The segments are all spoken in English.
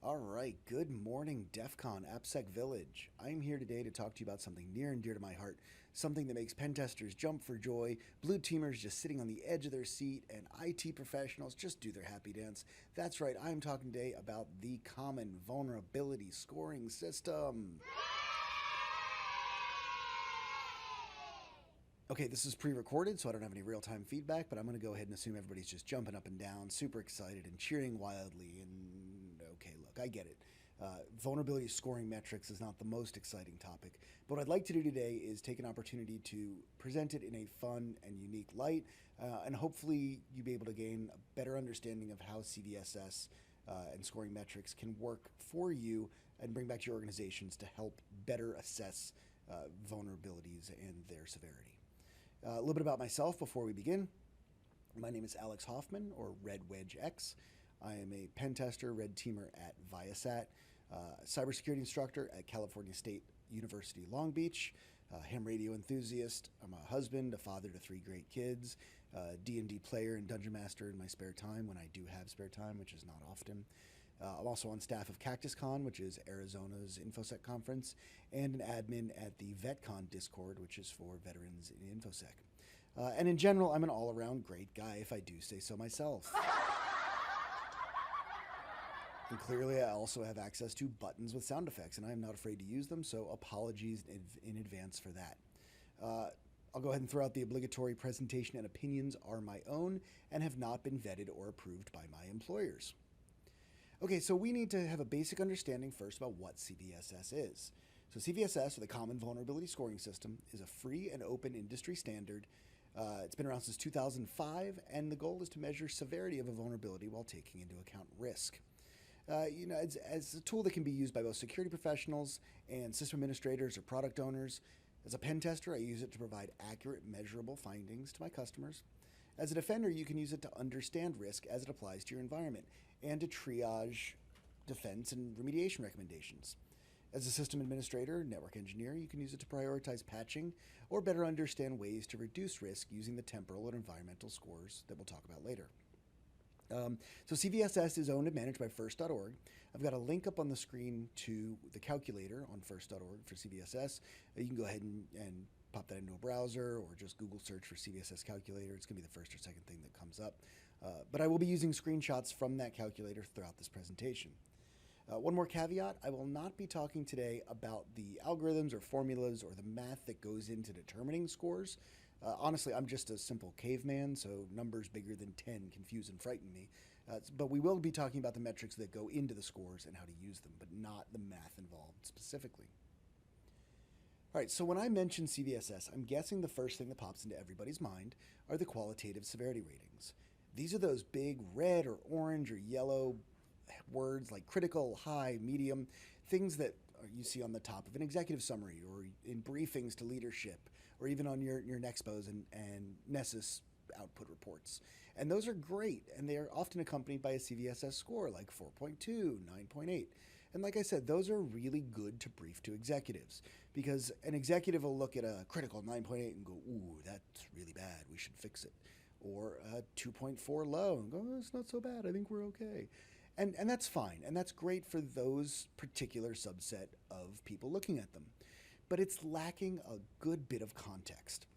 All right, good morning, DEF CON AppSec Village. I'm here today to talk to you about something near and dear to my heart, something that makes pen testers jump for joy, blue teamers just sitting on the edge of their seat, and IT professionals just do their happy dance. That's right, I'm talking today about the Common Vulnerability Scoring System. Okay, this is pre-recorded, so I don't have any real-time feedback, but I'm going to go ahead and assume everybody's just jumping up and down, super excited and cheering wildly. And okay, look, I get it. Vulnerability scoring metrics is not the most exciting topic, but what I'd like to do today is take an opportunity to present it in a fun and unique light, and hopefully you'll be able to gain a better understanding of how CVSS and scoring metrics can work for you and bring back to your organizations to help better assess vulnerabilities and their severity. A little bit about myself before we begin. My name is Alex Hoffman, or Red Wedge X. I am a pen tester, red teamer at Viasat, cybersecurity instructor at California State University, Long Beach, ham radio enthusiast. I'm a husband, a father to 3 great kids, D&D player and dungeon master in my spare time when I do have spare time, which is not often. I'm also on staff of CactusCon, which is Arizona's InfoSec conference, and an admin at the VetCon Discord, which is for veterans in InfoSec. And in general, I'm an all-around great guy, if I do say so myself. And clearly, I also have access to buttons with sound effects, and I'm not afraid to use them, so apologies in advance for that. I'll go ahead and throw out the obligatory presentation and opinions are my own and have not been vetted or approved by my employers. Okay, so we need to have a basic understanding first about what CVSS is. So CVSS, or the Common Vulnerability Scoring System, is a free and open industry standard. It's been around since 2005, and the goal is to measure severity of a vulnerability while taking into account risk. As a tool that can be used by both security professionals and system administrators or product owners. As a pen tester, I use it to provide accurate, measurable findings to my customers. As a defender, you can use it to understand risk as it applies to your environment and to triage defense and remediation recommendations. As a system administrator, network engineer, you can use it to prioritize patching or better understand ways to reduce risk using the temporal and environmental scores that we'll talk about later. So CVSS is owned and managed by first.org. I've got a link up on the screen to the calculator on first.org for CVSS. You can go ahead and pop that into a browser or just Google search for CVSS calculator. It's going to be the first or second thing that comes up. But I will be using screenshots from that calculator throughout this presentation. One more caveat, I will not be talking today about the algorithms or formulas or the math that goes into determining scores. Honestly, I'm just a simple caveman, so numbers bigger than 10 confuse and frighten me. But we will be talking about the metrics that go into the scores and how to use them, but not the math involved specifically. All right, so when I mention CVSS, I'm guessing the first thing that pops into everybody's mind are the qualitative severity ratings. These are those big red or orange or yellow words like critical, high, medium, things that you see on the top of an executive summary or in briefings to leadership or even on your Nexpos and Nessus output reports. And those are great, and they are often accompanied by a CVSS score like 4.2, 9.8. And like I said, those are really good to brief to executives because an executive will look at a critical 9.8 and go, ooh, that's really bad, we should fix it. Or a 2.4 low and go, oh, it's not so bad, I think we're okay. And that's fine, and that's great for those particular subset of people looking at them. But it's lacking a good bit of context.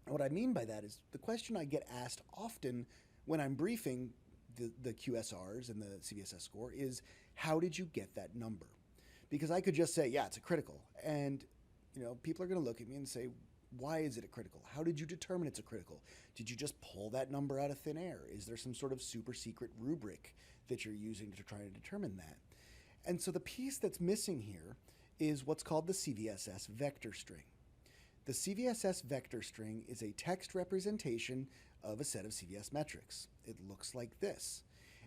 And what I mean by that is the question I get asked often when I'm briefing the QSRs and the CVSS score is, how did you get that number? Because I could just say, yeah, it's a critical. And people are going to look at me and say, why is it a critical? How did you determine it's a critical? Did you just pull that number out of thin air? Is there some sort of super secret rubric that you're using to try to determine that? And so the piece that's missing here is what's called the CVSS vector string. The CVSS vector string is a text representation of a set of CVS metrics. It looks like this.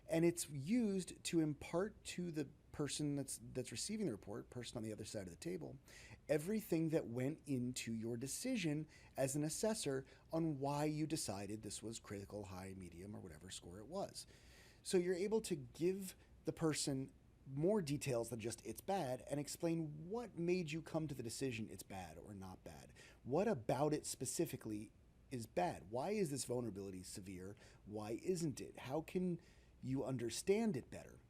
And it's used to impart to the person that's receiving the report, person on the other side of the table, everything that went into your decision as an assessor on why you decided this was critical, high, medium, or whatever score it was. So you're able to give the person more details than just it's bad and explain what made you come to the decision it's bad or not bad. What about it specifically is bad? Why is this vulnerability severe? Why isn't it? How can you understand it better?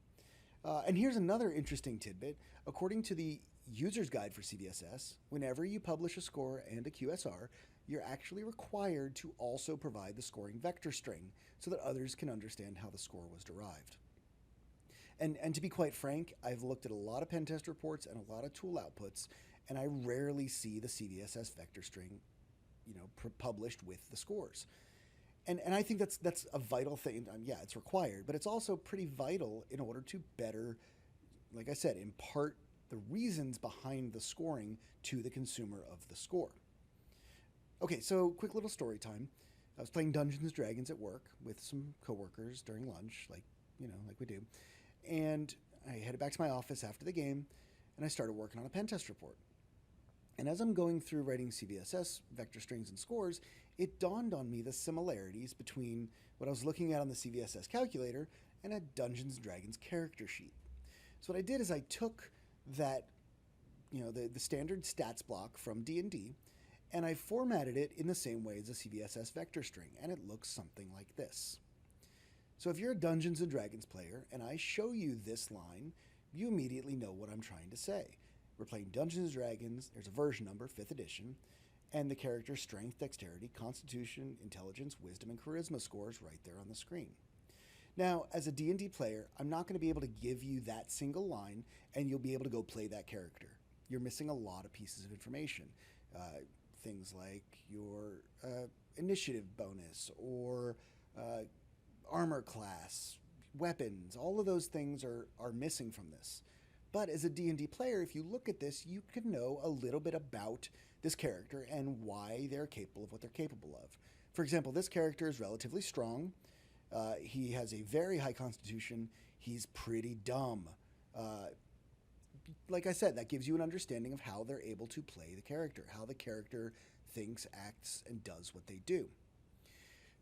And here's another interesting tidbit. According to the User's Guide for CVSS, whenever you publish a score and a QSR, you're actually required to also provide the scoring vector string so that others can understand how the score was derived. And to be quite frank, I've looked at a lot of pen test reports and a lot of tool outputs, and I rarely see the CVSS vector string, published with the scores. And I think that's a vital thing. Yeah, it's required, but it's also pretty vital in order to better, like I said, impart the reasons behind the scoring to the consumer of the score. Okay, so quick little story time. I was playing Dungeons and Dragons at work with some coworkers during lunch, like we do. And I headed back to my office after the game, and I started working on a pen test report. And as I'm going through writing CVSS vector strings and scores, it dawned on me the similarities between what I was looking at on the CVSS calculator and a Dungeons & Dragons character sheet. So what I did is I took that, the standard stats block from D&D, and I formatted it in the same way as a CVSS vector string, and it looks something like this. So if you're a Dungeons & Dragons player and I show you this line, you immediately know what I'm trying to say. We're playing Dungeons & Dragons, there's a version number, 5th edition, and the character's strength, dexterity, constitution, intelligence, wisdom, and charisma scores right there on the screen. Now, as a D&D player, I'm not going to be able to give you that single line and you'll be able to go play that character. You're missing a lot of pieces of information. Things like your initiative bonus or armor class, weapons, all of those things are missing from this. But as a D&D player, if you look at this, you can know a little bit about this character and why they're capable of what they're capable of. For example, this character is relatively strong. He has a very high constitution. He's pretty dumb. Like I said, that gives you an understanding of how they're able to play the character, how the character thinks, acts, and does what they do.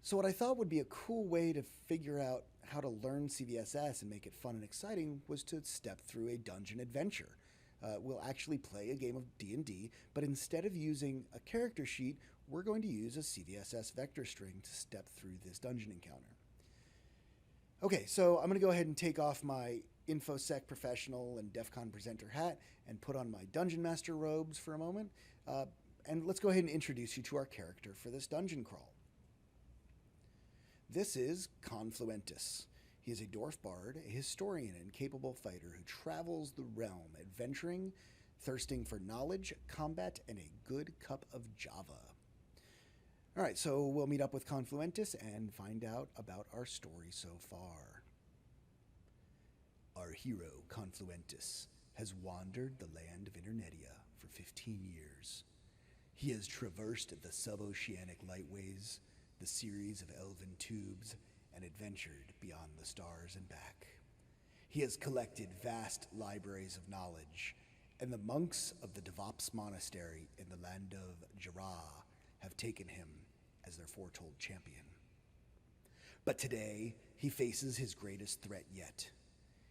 So what I thought would be a cool way to figure out how to learn CVSS and make it fun and exciting was to step through a dungeon adventure. We'll actually play a game of D&D, but instead of using a character sheet, we're going to use a CVSS vector string to step through this dungeon encounter. Okay, so I'm going to go ahead and take off my InfoSec professional and DEF CON presenter hat and put on my Dungeon Master robes for a moment. And let's go ahead and introduce you to our character for this dungeon crawl. This is Confluentus. He is a dwarf bard, a historian and capable fighter who travels the realm, adventuring, thirsting for knowledge, combat, and a good cup of Java. All right, so we'll meet up with Confluentus and find out about our story so far. Our hero, Confluentus, has wandered the land of Internetia for 15 years. He has traversed the sub-oceanic lightways, the series of elven tubes, and adventured beyond the stars and back. He has collected vast libraries of knowledge, and the monks of the Devops Monastery in the land of Jara have taken him as their foretold champion. But today, he faces his greatest threat yet.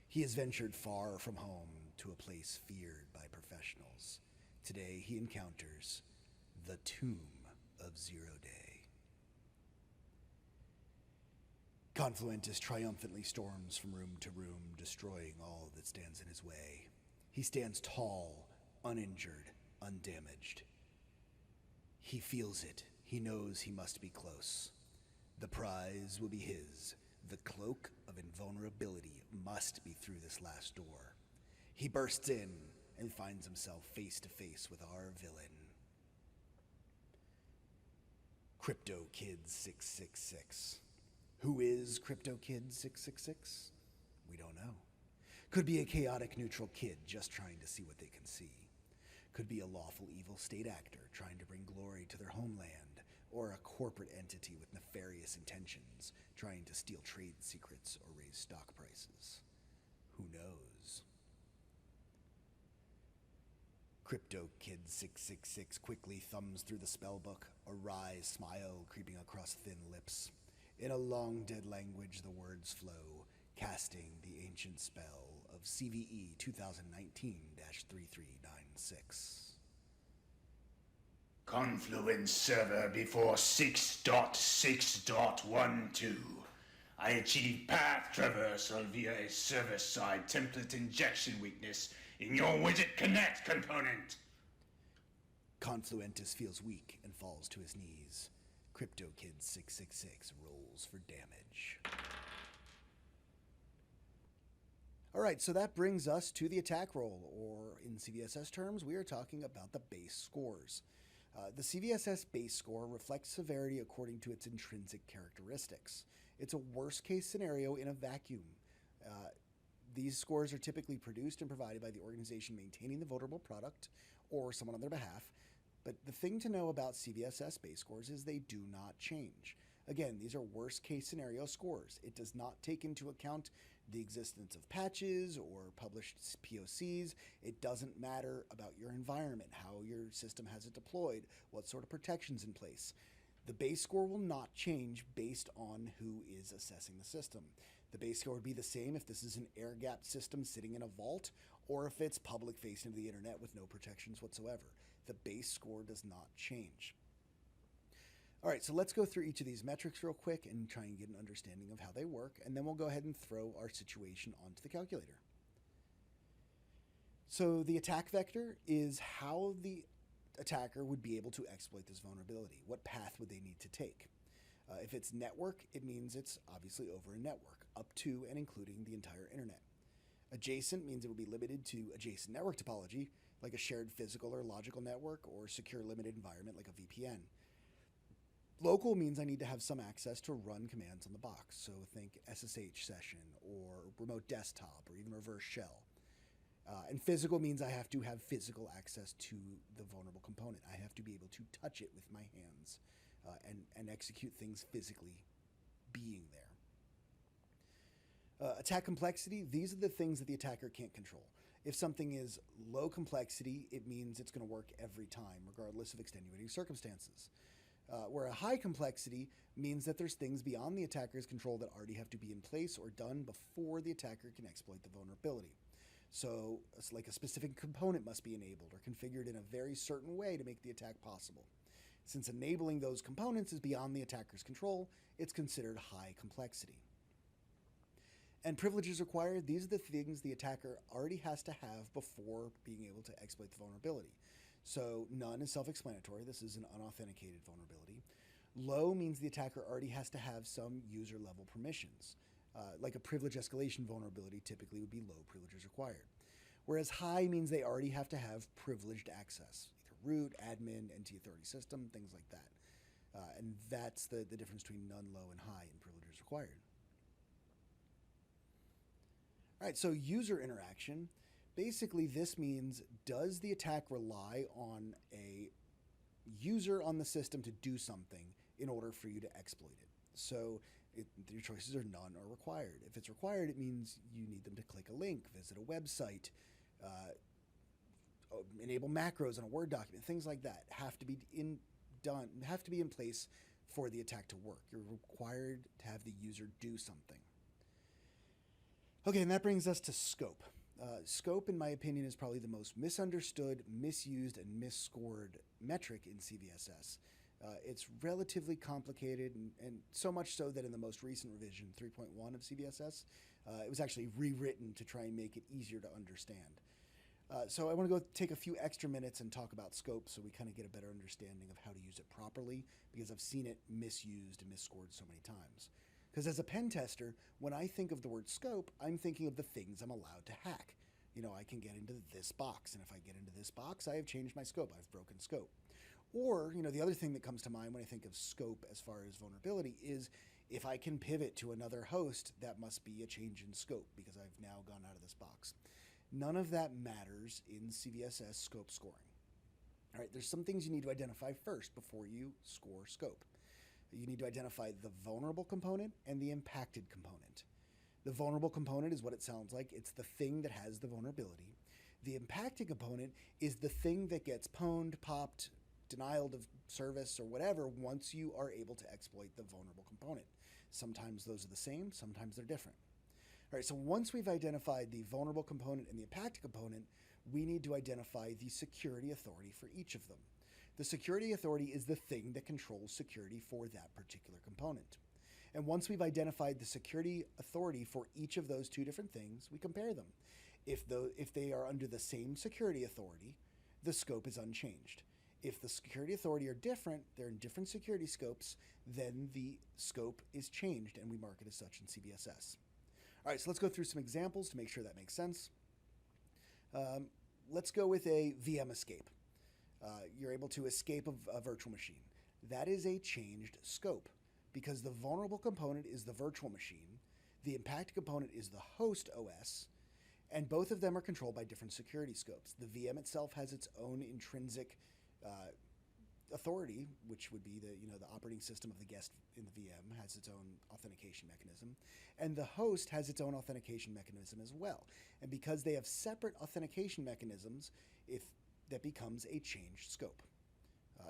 He has ventured far from home to a place feared by professionals. Today, he encounters the Tomb of Zero Day. Confluentus triumphantly storms from room to room, destroying all that stands in his way. He stands tall, uninjured, undamaged. He feels it. He knows he must be close. The prize will be his. The cloak of invulnerability must be through this last door. He bursts in and finds himself face to face with our villain. Crypto Kid 666. Who is Crypto Kid 666? We don't know. Could be a chaotic neutral kid just trying to see what they can see. Could be a lawful evil state actor trying to bring glory to their homeland, or a corporate entity with nefarious intentions trying to steal trade secrets or raise stock prices. Who knows? Crypto Kid 666 quickly thumbs through the spellbook, a wry smile creeping across thin lips. In a long dead language, the words flow, casting the ancient spell of CVE 2019-3396. Confluence server before 6.6.12. I achieved path traversal via a server-side template injection weakness in your Widget Connect component. Confluentus feels weak and falls to his knees. CryptoKid666 rolls for damage. All right, so that brings us to the attack roll, or in CVSS terms, we are talking about the base scores. The CVSS base score reflects severity according to its intrinsic characteristics. It's a worst-case scenario in a vacuum. These scores are typically produced and provided by the organization maintaining the vulnerable product or someone on their behalf. But the thing to know about CVSS base scores is they do not change. Again, these are worst-case scenario scores. It does not take into account the existence of patches or published POCs. It doesn't matter about your environment, how your system has it deployed, what sort of protections in place. The base score will not change based on who is assessing the system. The base score would be the same if this is an air-gapped system sitting in a vault or if it's public facing to the internet with no protections whatsoever. The base score does not change. All right, so let's go through each of these metrics real quick and try and get an understanding of how they work, and then we'll go ahead and throw our situation onto the calculator. So the attack vector is how the attacker would be able to exploit this vulnerability. What path would they need to take? If it's network, it means it's obviously over a network, up to and including the entire internet. Adjacent means it will be limited to adjacent network topology, like a shared physical or logical network, or secure limited environment like a VPN. Local means I need to have some access to run commands on the box, so think SSH session or remote desktop or even reverse shell. And physical means I have to have physical access to the vulnerable component. I have to be able to touch it with my hands and execute things physically being there. Attack complexity, these are the things that the attacker can't control. If something is low complexity, it means it's going to work every time, regardless of extenuating circumstances. Where a high complexity means that there's things beyond the attacker's control that already have to be in place or done before the attacker can exploit the vulnerability. So it's like a specific component must be enabled or configured in a very certain way to make the attack possible. Since enabling those components is beyond the attacker's control, it's considered high complexity. And privileges required, these are the things the attacker already has to have before being able to exploit the vulnerability. So none is self-explanatory. This is an unauthenticated vulnerability. Low means the attacker already has to have some user-level permissions. Like a privilege escalation vulnerability typically would be low privileges required. Whereas high means they already have to have privileged access, either root, admin, NT authority system, things like that. And that's the difference between none, low, and high in privileges required. All right, so user interaction. Basically, this means, does the attack rely on a user on the system to do something in order for you to exploit it? So your choices are none or required. If it's required, it means you need them to click a link, visit a website, enable macros on a Word document, things like that have to be in place for the attack to work. You're required to have the user do something. Okay, and that brings us to scope. Scope, in my opinion, is probably the most misunderstood, misused, and misscored metric in CVSS. It's relatively complicated, and so much so that in the most recent revision, 3.1 of CVSS, it was actually rewritten to try and make it easier to understand. So I want to go take a few extra minutes and talk about scope so we kind of get a better understanding of how to use it properly, because I've seen it misused and misscored so many times. Because as a pen tester, when I think of the word scope, I'm thinking of the things I'm allowed to hack. You know, I can get into this box, and if I get into this box, I have changed my scope. I've broken scope. Or, you know, the other thing that comes to mind when I think of scope as far as vulnerability is if I can pivot to another host, that must be a change in scope because I've now gone out of this box. None of that matters in CVSS scope scoring. All right, there's some things you need to identify first before you score scope. You need to identify the vulnerable component and the impacted component. The vulnerable component is what it sounds like. It's the thing that has the vulnerability. The impacted component is the thing that gets pwned, popped, denial of service, or whatever once you are able to exploit the vulnerable component. Sometimes those are the same, sometimes they're different. All right, so once we've identified the vulnerable component and the impacted component, we need to identify the security authority for each of them. The security authority is the thing that controls security for that particular component. And once we've identified the security authority for each of those two different things, we compare them. If they are under the same security authority, the scope is unchanged. If the security authority are different, they're in different security scopes, then the scope is changed and we mark it as such in CVSS. All right, so let's go through some examples to make sure that makes sense. Let's go with a VM escape. You're able to escape a virtual machine. That is a changed scope because the vulnerable component is the virtual machine, the impacted component is the host OS, and both of them are controlled by different security scopes. The VM itself has its own intrinsic authority, which would be the operating system of the guest in the VM has its own authentication mechanism, and the host has its own authentication mechanism as well. And because they have separate authentication mechanisms, if that becomes a changed scope.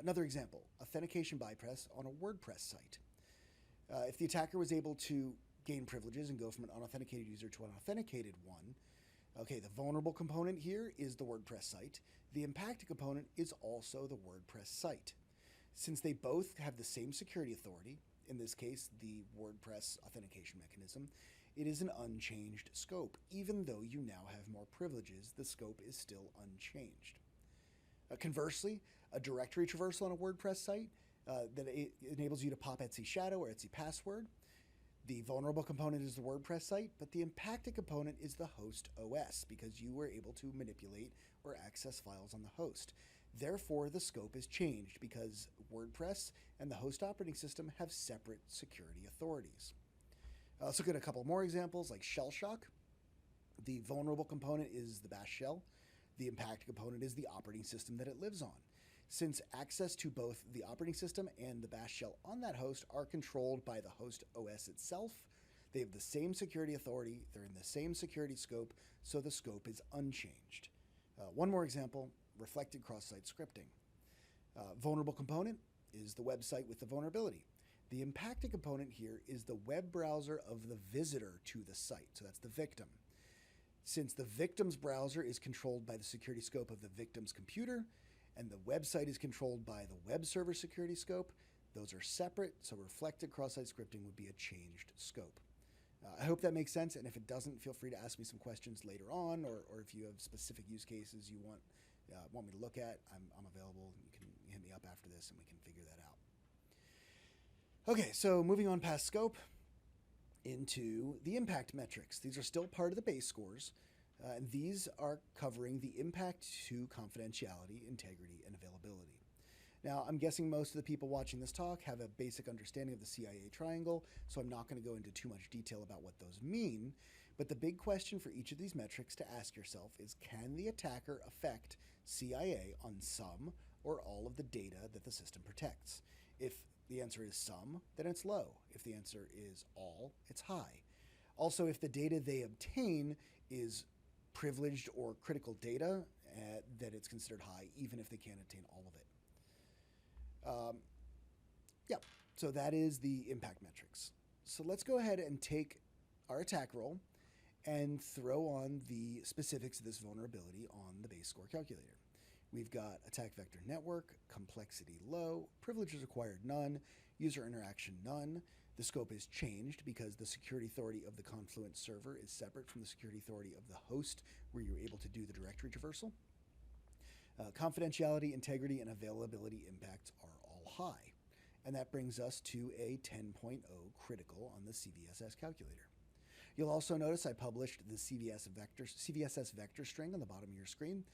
Another example, authentication bypass on a WordPress site. If the attacker was able to gain privileges and go from an unauthenticated user to an authenticated one, okay, the vulnerable component here is the WordPress site. The impacted component is also the WordPress site. Since they both have the same security authority, in this case, the WordPress authentication mechanism, it is an unchanged scope. Even though you now have more privileges, the scope is still unchanged. Conversely, a directory traversal on a WordPress site that enables you to pop Etsy shadow or Etsy password. The vulnerable component is the WordPress site, but the impacted component is the host OS because you were able to manipulate or access files on the host. Therefore, the scope is changed because WordPress and the host operating system have separate security authorities. Let's look at a couple more examples like shell shock. The vulnerable component is the bash shell. The impacted component is the operating system that it lives on. Since access to both the operating system and the bash shell on that host are controlled by the host OS itself, they have the same security authority, they're in the same security scope, so the scope is unchanged. One more example, reflected cross-site scripting. Vulnerable component is the website with the vulnerability. The impacted component here is the web browser of the visitor to the site, so that's the victim. Since the victim's browser is controlled by the security scope of the victim's computer, and the website is controlled by the web server security scope, those are separate, so reflected cross-site scripting would be a changed scope. I hope that makes sense, and if it doesn't, feel free to ask me some questions later on, or if you have specific use cases you want me to look at, I'm available. You can hit me up after this and we can figure that out. Okay, so moving on past scope into the impact metrics. These are still part of the base scores, and these are covering the impact to confidentiality, integrity, and availability. Now, I'm guessing most of the people watching this talk have a basic understanding of the CIA triangle, so I'm not going to go into too much detail about what those mean, but the big question for each of these metrics to ask yourself is, can the attacker affect CIA on some or all of the data that the system protects? If the answer is some, then it's low. If the answer is all, it's high. Also, if the data they obtain is privileged or critical data, that it's considered high, even if they can't obtain all of it. So that is the impact metrics. So let's go ahead and take our attack roll and throw on the specifics of this vulnerability on the base score calculator. We've got attack vector network, complexity low, privileges required none, user interaction none. The scope is changed because the security authority of the Confluent server is separate from the security authority of the host where you're able to do the directory traversal. Confidentiality, integrity, and availability impacts are all high. And that brings us to a 10.0 critical on the CVSS calculator. You'll also notice I published the CVSS vector string on the bottom of your screen.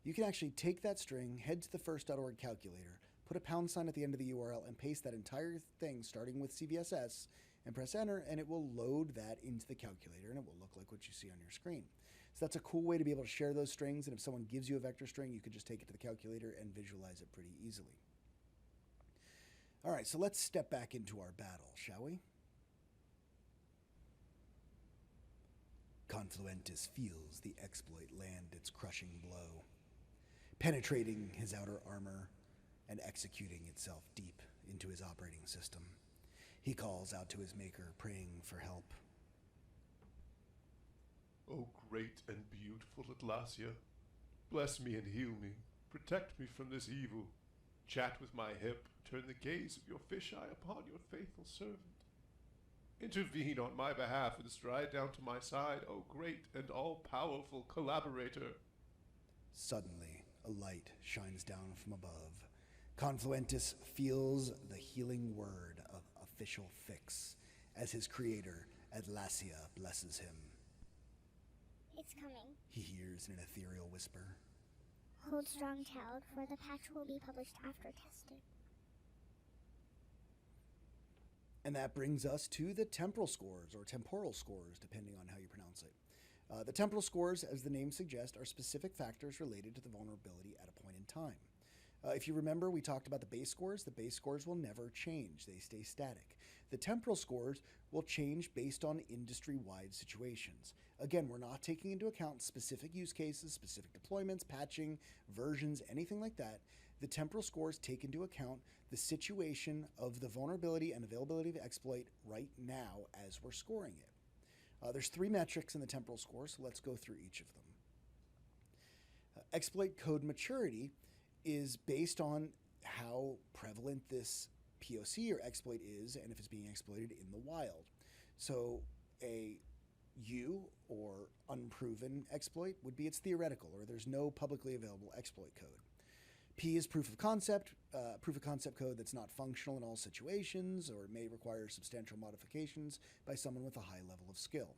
You can actually take that string, head to the first.org calculator, put a pound sign at the end of the URL, and paste that entire thing starting with CVSS and press enter, and it will load that into the calculator, and it will look like what you see on your screen. So that's a cool way to be able to share those strings, and if someone gives you a vector string, you can just take it to the calculator and visualize it pretty easily. All right, so let's step back into our battle, shall we? Confluentus feels the exploit land its crushing blow, penetrating his outer armor and executing itself deep into his operating system. He calls out to his maker, praying for help. O great and beautiful Atlasia, bless me and heal me, protect me from this evil. Chat with my hip, turn the gaze of your fisheye upon your faithful servant. Intervene on my behalf and stride down to my side, O great and all-powerful collaborator. Suddenly, a light shines down from above. Confluentus feels the healing word of official fix as his creator, Atlasia, blesses him. It's coming. He hears in an ethereal whisper. Hold strong, child, for the patch will be published after testing. And that brings us to the temporal scores, or temporal scores, depending on how you pronounce it. The temporal scores, as the name suggests, are specific factors related to the vulnerability at a point in time. If you remember, we talked about the base scores. The base scores will never change. They stay static. The temporal scores will change based on industry-wide situations. Again, we're not taking into account specific use cases, specific deployments, patching, versions, anything like that. The temporal scores take into account the situation of the vulnerability and availability of the exploit right now as we're scoring it. There's 3 metrics in the temporal score, so let's go through each of them. Exploit code maturity is based on how prevalent this POC or exploit is and if it's being exploited in the wild. So a U or unproven exploit would be it's theoretical, or there's no publicly available exploit code. P is proof of concept code that's not functional in all situations, or may require substantial modifications by someone with a high level of skill.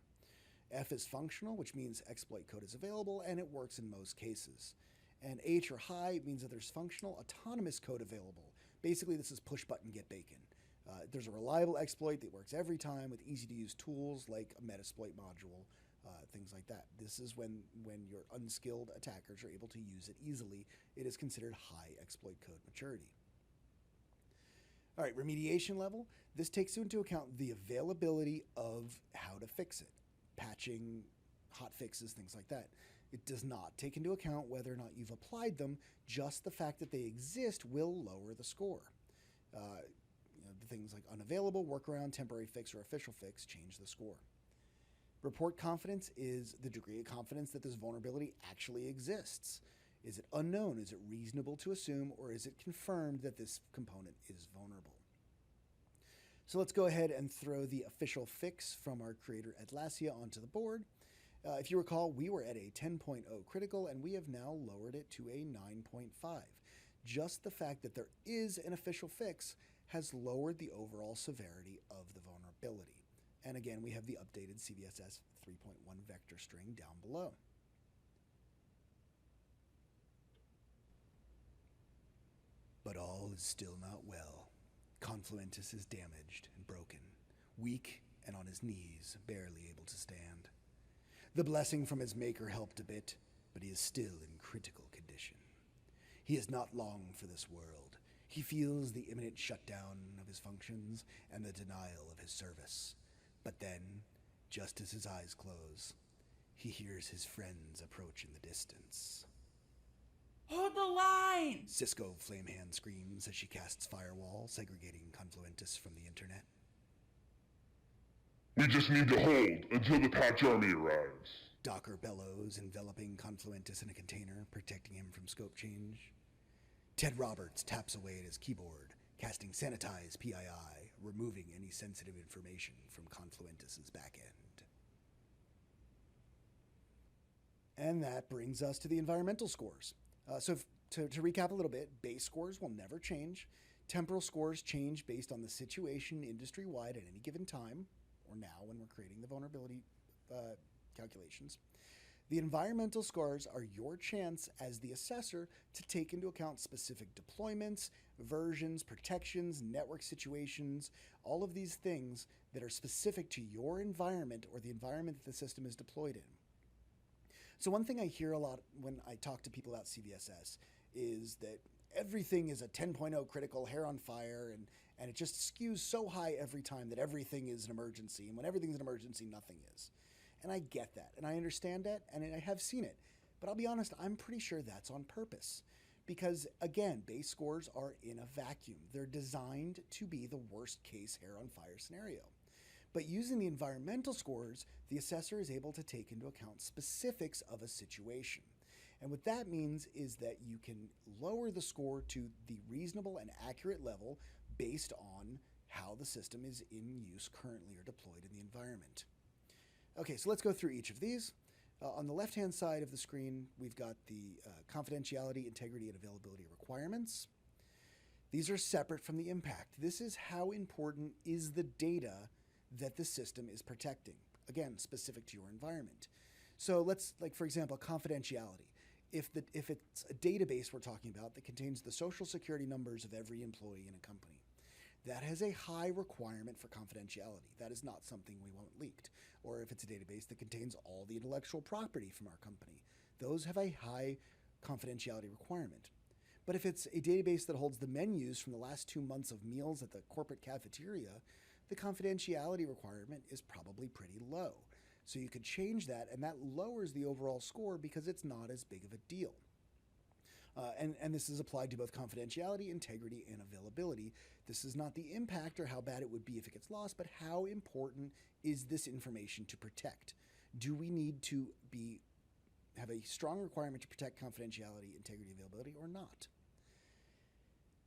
F is functional, which means exploit code is available and it works in most cases. And H or high means that there's functional autonomous code available. Basically, this is push button, get bacon. There's a reliable exploit that works every time with easy to use tools like a Metasploit module, things like that. This is when your unskilled attackers are able to use it easily. It is considered high exploit code maturity. All right, remediation level. This takes into account the availability of how to fix it. Patching, hot fixes, things like that. It does not take into account whether or not you've applied them. Just the fact that they exist will lower the score. The things like unavailable, workaround, temporary fix, or official fix change the score. Report confidence is the degree of confidence that this vulnerability actually exists. Is it unknown? Is it reasonable to assume? Or is it confirmed that this component is vulnerable? So let's go ahead and throw the official fix from our creator Atlasia onto the board. If you recall, we were at a 10.0 critical, and we have now lowered it to a 9.5. Just the fact that there is an official fix has lowered the overall severity of the vulnerability. And again, we have the updated CVSS 3.1 vector string down below. But all is still not well. Confluentus is damaged and broken, weak and on his knees, barely able to stand. The blessing from his maker helped a bit, but he is still in critical condition. He is not long for this world. He feels the imminent shutdown of his functions and the denial of his service. But then, just as his eyes close, he hears his friends approach in the distance. Hold the line! Cisco Flamehand screams as she casts Firewall, segregating Confluentus from the internet. We just need to hold until the patch army arrives. Docker bellows, enveloping Confluentus in a container, protecting him from scope change. Ted Roberts taps away at his keyboard, casting Sanitize PII, removing any sensitive information from Confluentus's back end. And that brings us to the environmental scores. To recap a little bit, base scores will never change. Temporal scores change based on the situation industry-wide at any given time, or now when we're creating the vulnerability calculations. The environmental scores are your chance as the assessor to take into account specific deployments, versions, protections, network situations, all of these things that are specific to your environment or the environment that the system is deployed in. So one thing I hear a lot when I talk to people about CVSS is that everything is a 10.0 critical, hair on fire, and it just skews so high every time that everything is an emergency. And when everything's an emergency, nothing is. And I get that, and I understand that, and I have seen it. But I'll be honest, I'm pretty sure that's on purpose. Because, again, base scores are in a vacuum. They're designed to be the worst case hair on fire scenario. But using the environmental scores, the assessor is able to take into account specifics of a situation. And what that means is that you can lower the score to the reasonable and accurate level based on how the system is in use currently or deployed in the environment. Okay, so let's go through each of these. On the left-hand side of the screen, we've got the confidentiality, integrity, and availability requirements. These are separate from the impact. This is how important is the data that the system is protecting. Again, specific to your environment. So let's, like for example, confidentiality. If it's a database we're talking about that contains the social security numbers of every employee in a company, that has a high requirement for confidentiality. That is not something we want leaked. Or if it's a database that contains all the intellectual property from our company, those have a high confidentiality requirement. But if it's a database that holds the menus from the last 2 months of meals at the corporate cafeteria, the confidentiality requirement is probably pretty low. So you could change that, and that lowers the overall score because it's not as big of a deal. And this is applied to both confidentiality, integrity, and availability. This is not the impact or how bad it would be if it gets lost, but how important is this information to protect? Do we need to have a strong requirement to protect confidentiality, integrity, availability, or not?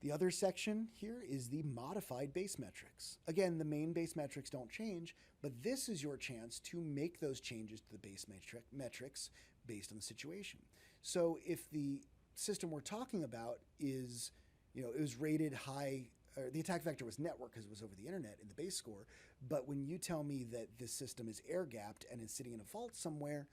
The other section here is the modified base metrics. Again, the main base metrics don't change, but this is your chance to make those changes to the base metrics based on the situation. So if the system we're talking about is, it was rated high, or the attack vector was network because it was over the internet in the base score, but when you tell me that this system is air-gapped and is sitting in a vault somewhere,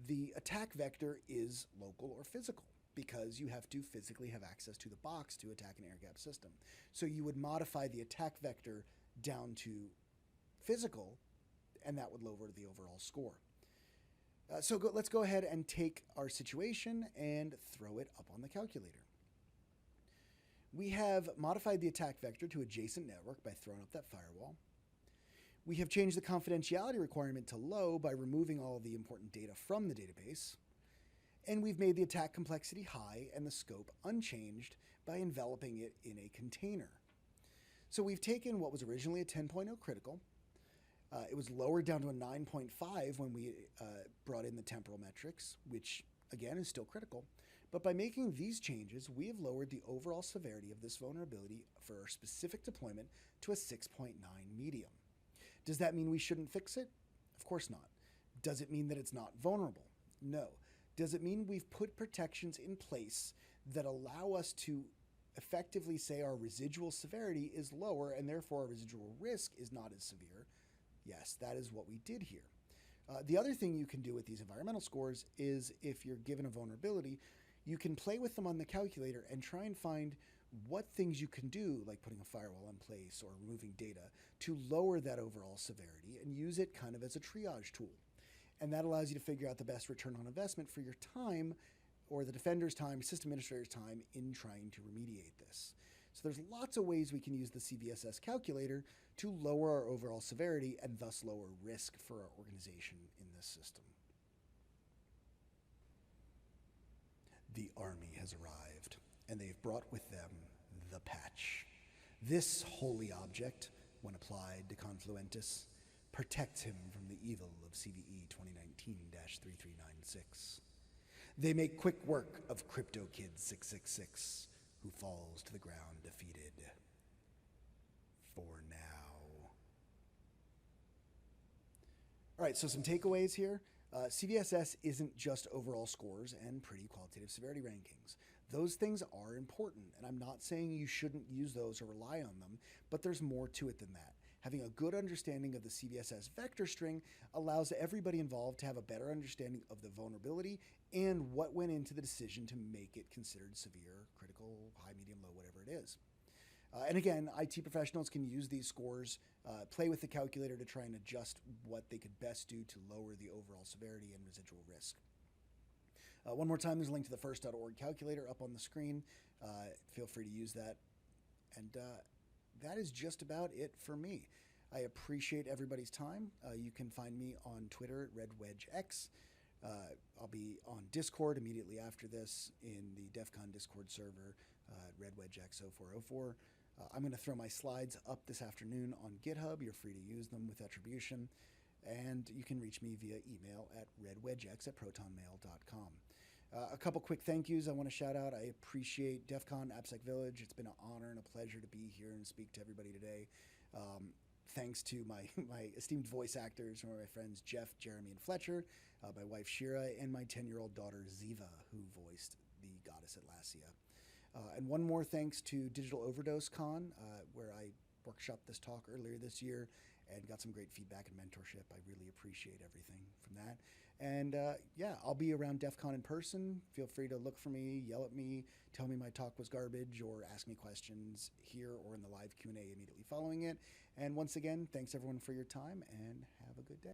the attack vector is local or physical because you have to physically have access to the box to attack an air-gapped system. So you would modify the attack vector down to physical, and that would lower the overall score. Let's go ahead and take our situation and throw it up on the calculator. We have modified the attack vector to adjacent network by throwing up that firewall. We have changed the confidentiality requirement to low by removing all of the important data from the database. And we've made the attack complexity high and the scope unchanged by enveloping it in a container. So we've taken what was originally a 10.0 critical. It was lowered down to a 9.5 when we brought in the temporal metrics, which again is still critical. But by making these changes, we have lowered the overall severity of this vulnerability for our specific deployment to a 6.9 medium. Does that mean we shouldn't fix it? Of course not. Does it mean that it's not vulnerable? No. Does it mean we've put protections in place that allow us to effectively say our residual severity is lower and therefore our residual risk is not as severe? Yes, that is what we did here. The other thing you can do with these environmental scores is if you're given a vulnerability, you can play with them on the calculator and try and find what things you can do, like putting a firewall in place or removing data, to lower that overall severity and use it kind of as a triage tool. And that allows you to figure out the best return on investment for your time, or the defender's time, system administrator's time, in trying to remediate this. So there's lots of ways we can use the CVSS calculator to lower our overall severity and thus lower risk for our organization in this system. The Army has arrived, and they've brought with them the patch. This holy object, when applied to Confluentus, protects him from the evil of CVE 2019-3396. They make quick work of Crypto Kid 666, who falls to the ground defeated. For now. All right, so some takeaways here. CVSS isn't just overall scores and pretty qualitative severity rankings. Those things are important, and I'm not saying you shouldn't use those or rely on them, but there's more to it than that. Having a good understanding of the CVSS vector string allows everybody involved to have a better understanding of the vulnerability and what went into the decision to make it considered severe, critical, high, medium, low, whatever it is. And again, IT professionals can use these scores, play with the calculator to try and adjust what they could best do to lower the overall severity and residual risk. One more time, there's a link to the first.org calculator up on the screen. Feel free to use that. And that is just about it for me. I appreciate everybody's time. You can find me on Twitter at RedWedgeX. I'll be on Discord immediately after this in the DEF CON Discord server, RedWedgeX0404. I'm going to throw my slides up this afternoon on GitHub. You're free to use them with attribution. And you can reach me via email at redwedgex@protonmail.com. A couple quick thank yous I want to shout out. I appreciate DEF CON AppSec Village. It's been an honor and a pleasure to be here and speak to everybody today. Thanks to my esteemed voice actors, one of my friends Jeff, Jeremy, and Fletcher, my wife Shira, and my 10-year-old daughter Ziva, who voiced the goddess Atlasia. And one more thanks to Digital Overdose Con, where I workshopped this talk earlier this year and got some great feedback and mentorship. I really appreciate everything from that. And yeah, I'll be around DEF CON in person. Feel free to look for me, yell at me, tell me my talk was garbage, or ask me questions here or in the live Q&A immediately following it. And once again, thanks everyone for your time, and have a good day.